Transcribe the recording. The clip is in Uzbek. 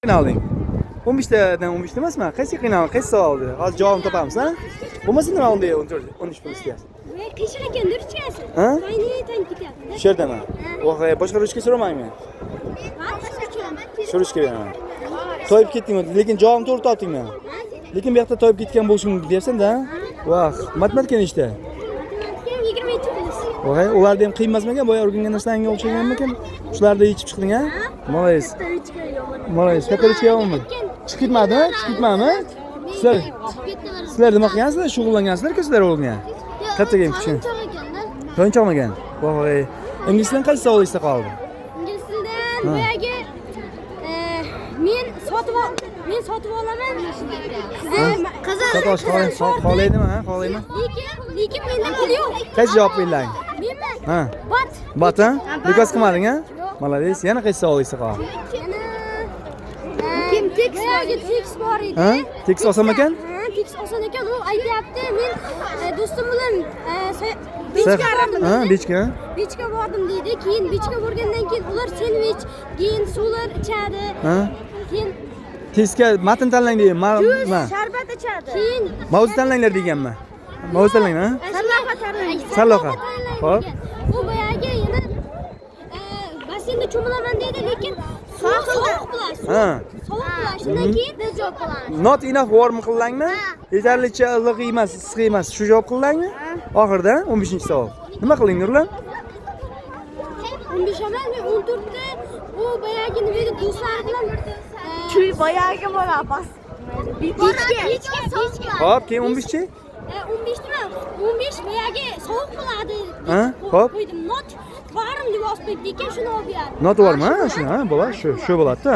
Qiynalding. 15tadan 15 emasmi? Qaysi qiynalding? Qaysi savoldi? Hozir javobini topamiz, ha? Bo'lmasa nima unday 13 pul istayapsiz? Qiyshiq ekan, durchasi. Ha? Qayni tank ketyapti. Shu yerdami? Voy, boshqa ruchka so'ramayman. Shu ruchka beraman. To'yib ketdingmi? Lekin javobni to'g'ri topdingmi? Lekin bu yoqda to'yib ketgan bo'lishim deyapsan-da. Voh, matematika nechta? 22 pul. Voy, ularda ham qiyin emasmi ekan? Boya o'rgangan narsangga o'xshaganmikan? Shularni yechib chiqding, ha? Mo'lays. Mo'lays, katta ruchka yo'qmi? Chiqib ketmadimi? Chiqib ketmadimi? Sizlar nima qilgansizlar? Shug'ullangansizlar-ku sizlar o'g'ilga. Kattaga ham kuchli. To'yinchoqmagan. Voy, ingliz tildan qaysi savol esa qoldi? Ingliz tilidan boyagi men sotib olaman. Sotish xohlaydimi, ha? Xohlaymi? Lekin menda pul yo'q. Qaysi javob berding? Menmi? Ha. Bot, ha? Do'kon qilmading, ha? Молодец. Yana qaysi savol esa qoldi? Kim Tix bor edi. Ha? Tix oson ekan? Ha, Tix oson ekan. U aytayapti, men do'stim bilan bechga bordim. Ha, bechga. Bechga bordim deydi. Keyin bechga borgandan keyin ular sendvich, keyin suvlar ichadi. Ha? Keyin Tixga matn tanlang deydi. sharbat ichadi. Keyin Mavzu tanlanglar deganman. Mavzu tanlang, ha? sarlavha tanlang. Sarlavha. Xo'p. U boyagi yana basseynda cho'milaman deydi, lekin sovuq bo'ladi. Ha. Sovuq bo'ladi. Shundan keyin javob qilamiz. Not enough warm qildingmi? Yetarlicha iliq emas, issiq emas. Shu javob qildingmi? Oxirida 15-savol. Nima qilding Nurlan? 15 emas, men 14da u boyagi nima edi, do'stlar bilan boyagi bola bas. bechga. Xo'p, keyin 15chi? 15 nima? 15 boyagi sovuq bo'ladi. Ha? Xo'p. Qo'ydim. Not varim deb yozib ekan, shuni olib berdim. Not warm, ha? Shuni, ha? Bo'la, shu bo'ladi-da.